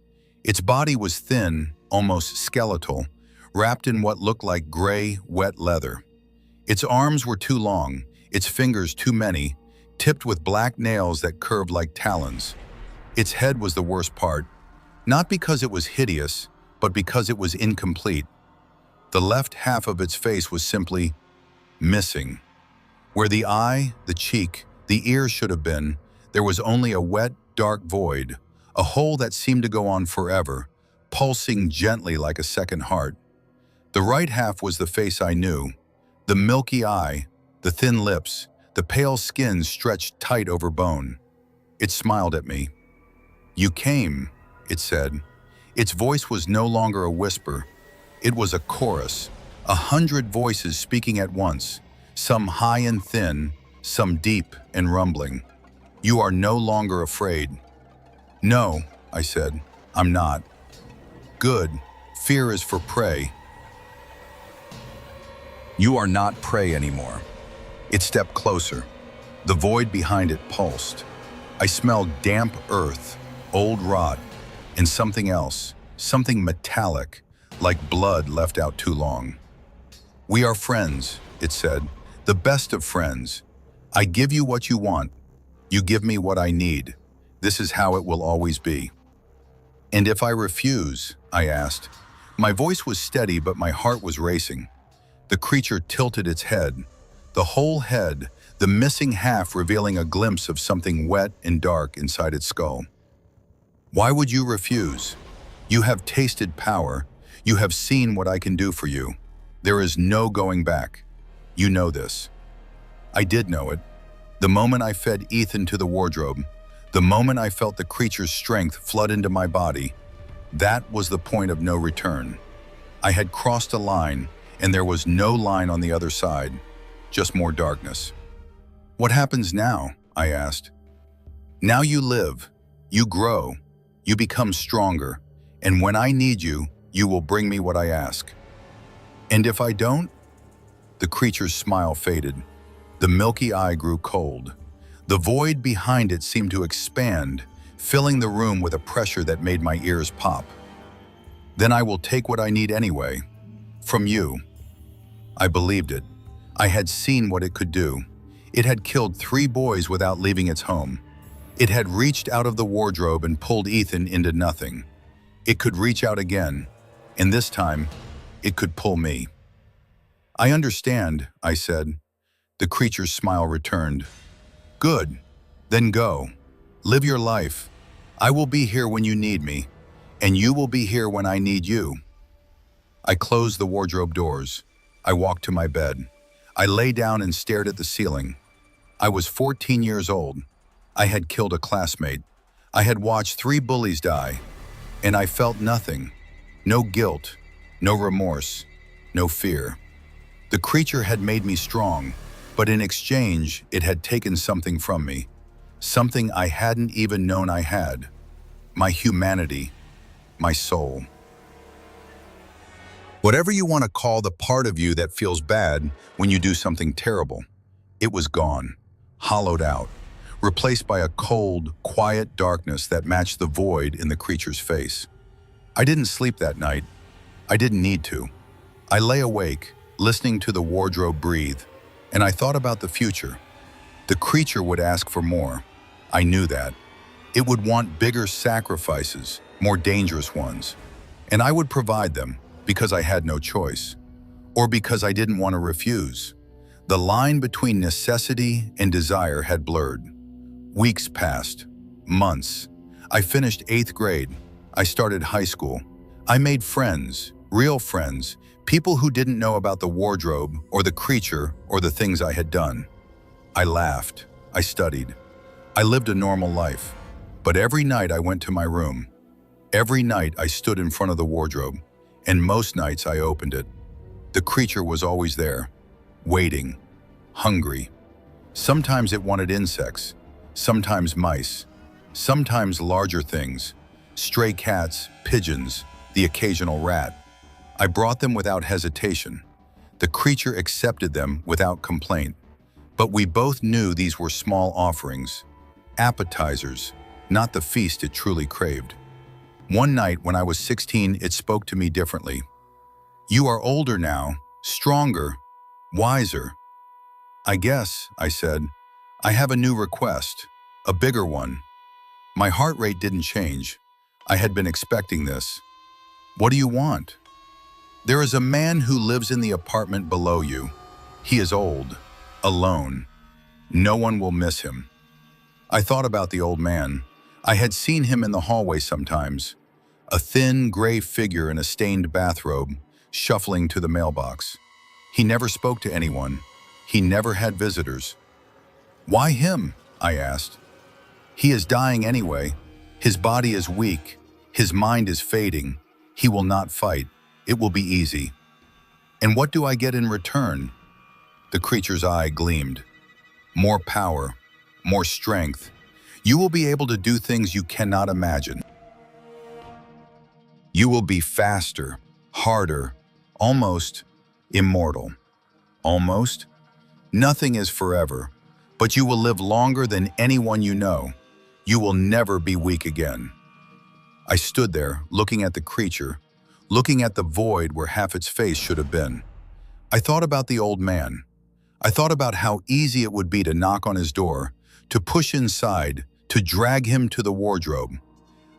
Its body was thin, almost skeletal, wrapped in what looked like gray, wet leather. Its arms were too long, its fingers too many, tipped with black nails that curved like talons. Its head was the worst part, not because it was hideous, but because it was incomplete. The left half of its face was simply missing. Where the eye, the cheek, the ear should have been, there was only a wet, dark void, a hole that seemed to go on forever, pulsing gently like a second heart. The right half was the face I knew, the milky eye, the thin lips, the pale skin stretched tight over bone. It smiled at me. "You came," it said. Its voice was no longer a whisper. It was a chorus, 100 voices speaking at once, some high and thin, some deep and rumbling. "You are no longer afraid." "No," I said, "I'm not." "Good. Fear is for prey." "You are not prey anymore." It stepped closer. The void behind it pulsed. I smelled damp earth, old rot, and something else, something metallic, like blood left out too long. "We are friends," it said, "the best of friends. I give you what you want. You give me what I need. This is how it will always be." "And if I refuse?" I asked. My voice was steady, but my heart was racing. The creature tilted its head, the whole head, the missing half revealing a glimpse of something wet and dark inside its skull. "Why would you refuse? You have tasted power. You have seen what I can do for you. There is no going back. You know this." I did know it. The moment I fed Ethan to the wardrobe, the moment I felt the creature's strength flood into my body, that was the point of no return. I had crossed a line, and there was no line on the other side, just more darkness. "What happens now?" I asked. "Now you live, you grow, you become stronger, and when I need you, you will bring me what I ask." "And if I don't?" The creature's smile faded. The milky eye grew cold. The void behind it seemed to expand, filling the room with a pressure that made my ears pop. "Then I will take what I need anyway. From you." I believed it. I had seen what it could do. It had killed 3 boys without leaving its home. It had reached out of the wardrobe and pulled Ethan into nothing. It could reach out again, and this time, it could pull me. "I understand," I said. The creature's smile returned. "Good. Then go. Live your life. I will be here when you need me, and you will be here when I need you." I closed the wardrobe doors. I walked to my bed. I lay down and stared at the ceiling. I was 14 years old. I had killed a classmate. I had watched 3 bullies die, and I felt nothing. No guilt, no remorse, no fear. The creature had made me strong, but in exchange, it had taken something from me. Something I hadn't even known I had. My humanity, my soul. Whatever you want to call the part of you that feels bad when you do something terrible, it was gone, hollowed out, replaced by a cold, quiet darkness that matched the void in the creature's face. I didn't sleep that night. I didn't need to. I lay awake, listening to the wardrobe breathe, and I thought about the future. The creature would ask for more. I knew that. It would want bigger sacrifices, more dangerous ones. And I would provide them because I had no choice, or because I didn't want to refuse. The line between necessity and desire had blurred. Weeks passed, months. I finished 8th grade. I started high school. I made friends, real friends, people who didn't know about the wardrobe or the creature or the things I had done. I laughed. I studied. I lived a normal life. But every night I went to my room. Every night I stood in front of the wardrobe, and most nights I opened it. The creature was always there, waiting, hungry. Sometimes it wanted insects, sometimes mice, sometimes larger things, stray cats, pigeons, the occasional rat. I brought them without hesitation. The creature accepted them without complaint. But we both knew these were small offerings, appetizers, not the feast it truly craved. One night when I was 16, it spoke to me differently. "You are older now, stronger, wiser." "I guess," I said, "I have a new request, a bigger one." My heart rate didn't change. I had been expecting this. "What do you want?" "There is a man who lives in the apartment below you. He is old, alone. No one will miss him." I thought about the old man. I had seen him in the hallway sometimes, a thin, gray figure in a stained bathrobe, shuffling to the mailbox. He never spoke to anyone. He never had visitors. "Why him?" I asked. "He is dying anyway. His body is weak. His mind is fading. He will not fight. It will be easy." "And what do I get in return?" The creature's eye gleamed. "More power, more strength. You will be able to do things you cannot imagine. You will be faster, harder, almost immortal." Almost? Nothing is forever, but you will live longer than anyone you know. You will never be weak again. I stood there, looking at the creature, looking at the void where half its face should have been. I thought about the old man. I thought about how easy it would be to knock on his door, to push inside, to drag him to the wardrobe.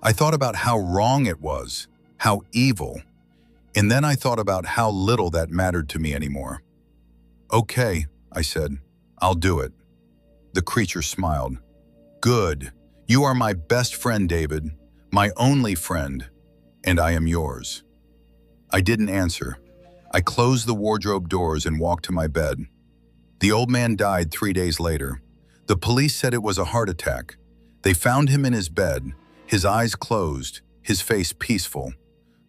I thought about how wrong it was, how evil. And then I thought about how little that mattered to me anymore. "Okay," I said, "I'll do it." The creature smiled. "Good. You are my best friend, David, my only friend, and I am yours." I didn't answer. I closed the wardrobe doors and walked to my bed. The old man died 3 days later. The police said it was a heart attack. They found him in his bed, his eyes closed, his face peaceful.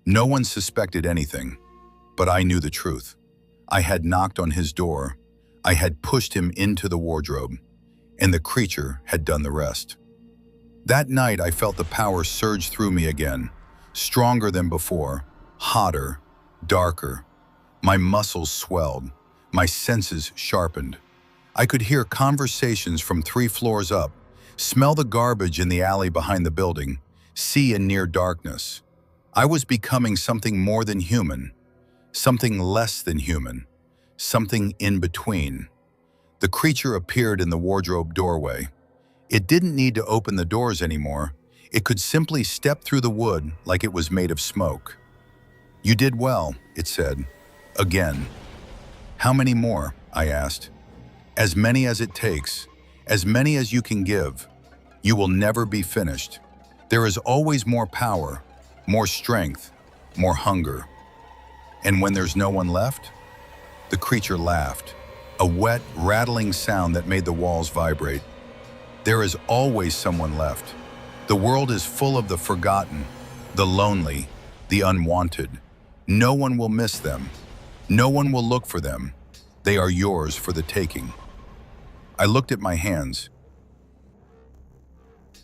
No one suspected anything, but I knew the truth. I had knocked on his door. I had pushed him into the wardrobe, and the creature had done the rest. That night, I felt the power surge through me again, stronger than before, hotter, darker. My muscles swelled, my senses sharpened. I could hear conversations from 3 floors up, smell the garbage in the alley behind the building, see in near darkness. I was becoming something more than human, something less than human, something in between. The creature appeared in the wardrobe doorway. It didn't need to open the doors anymore. It could simply step through the wood like it was made of smoke. "You did well," it said. Again. "How many more?" I asked. "As many as it takes, as many as you can give. You will never be finished. There is always more power, more strength, more hunger." "And when there's no one left?" The creature laughed, a wet, rattling sound that made the walls vibrate. "There is always someone left. The world is full of the forgotten, the lonely, the unwanted. No one will miss them. No one will look for them. They are yours for the taking." I looked at my hands.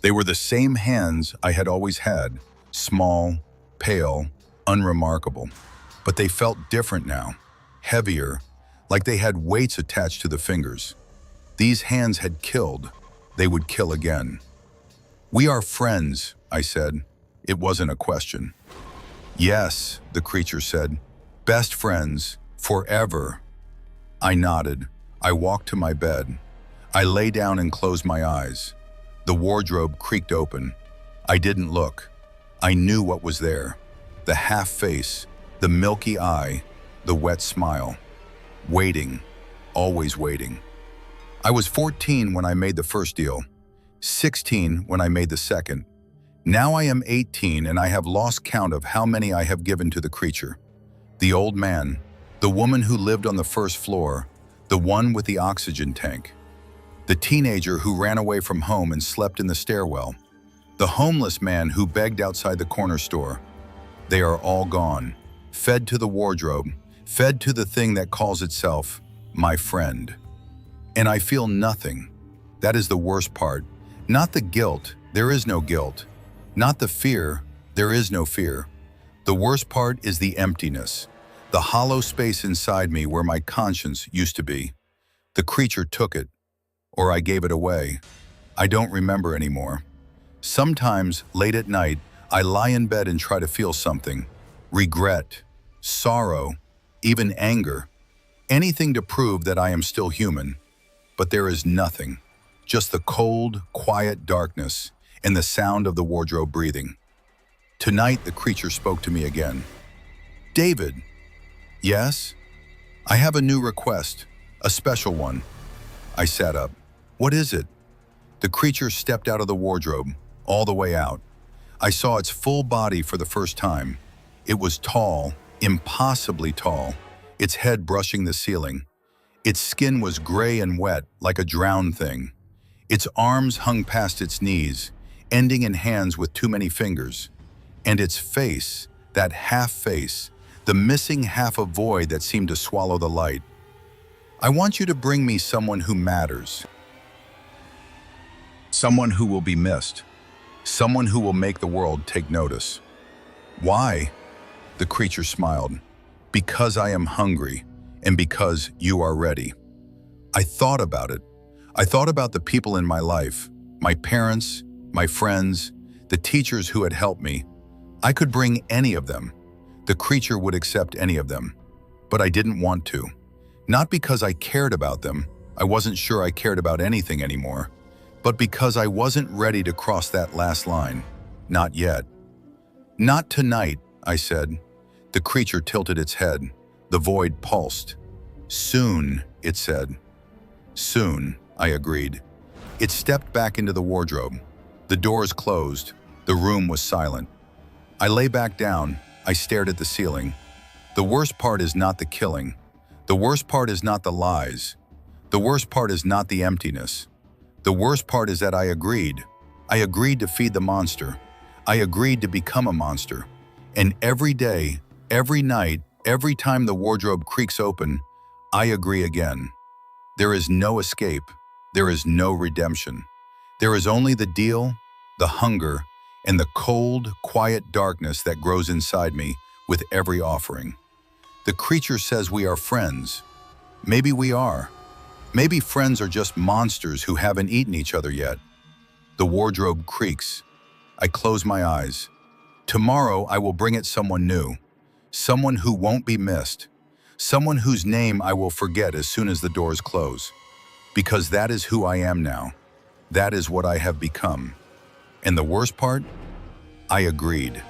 They were the same hands I had always had, small, pale, unremarkable. But they felt different now, heavier, like they had weights attached to the fingers. These hands had killed. They would kill again. "We are friends," I said. It wasn't a question. "Yes," the creature said. "Best friends, forever." I nodded. I walked to my bed. I lay down and closed my eyes. The wardrobe creaked open. I didn't look. I knew what was there. The half face, the milky eye, the wet smile. Waiting, always waiting. I was 14 when I made the first deal, 16 when I made the second. Now I am 18 and I have lost count of how many I have given to the creature. The old man, the woman who lived on the first floor, the one with the oxygen tank, the teenager who ran away from home and slept in the stairwell, the homeless man who begged outside the corner store. They are all gone, fed to the wardrobe, fed to the thing that calls itself my friend. And I feel nothing. That is the worst part. Not the guilt, there is no guilt. Not the fear, there is no fear. The worst part is the emptiness, the hollow space inside me where my conscience used to be. The creature took it, or I gave it away. I don't remember anymore. Sometimes, late at night, I lie in bed and try to feel something. Regret, sorrow, even anger. Anything to prove that I am still human. But there is nothing. Just the cold, quiet darkness and the sound of the wardrobe breathing. Tonight, the creature spoke to me again. David. Yes? I have a new request, a special one. I sat up. What is it? The creature stepped out of the wardrobe, all the way out. I saw its full body for the first time. It was tall, impossibly tall, its head brushing the ceiling. Its skin was gray and wet, like a drowned thing. Its arms hung past its knees, ending in hands with too many fingers. And its face, that half face, the missing half a void that seemed to swallow the light. I want you to bring me someone who matters. Someone who will be missed. Someone who will make the world take notice. Why? The creature smiled. Because I am hungry, and because you are ready. I thought about it. I thought about the people in my life, my parents, my friends, the teachers who had helped me. I could bring any of them. The creature would accept any of them. But I didn't want to. Not because I cared about them. I wasn't sure I cared about anything anymore. But because I wasn't ready to cross that last line. Not yet. Not tonight, I said. The creature tilted its head. The void pulsed. Soon, it said. Soon, I agreed. It stepped back into the wardrobe. The doors closed. The room was silent. I lay back down. I stared at the ceiling. The worst part is not the killing. The worst part is not the lies. The worst part is not the emptiness. The worst part is that I agreed. I agreed to feed the monster. I agreed to become a monster. And every day, every night, every time the wardrobe creaks open, I agree again. There is no escape. There is no redemption. There is only the deal, the hunger, and the cold, quiet darkness that grows inside me with every offering. The creature says we are friends. Maybe we are. Maybe friends are just monsters who haven't eaten each other yet. The wardrobe creaks. I close my eyes. Tomorrow I will bring it someone new. Someone who won't be missed. Someone whose name I will forget as soon as the doors close. Because that is who I am now. That is what I have become. And the worst part? I agreed.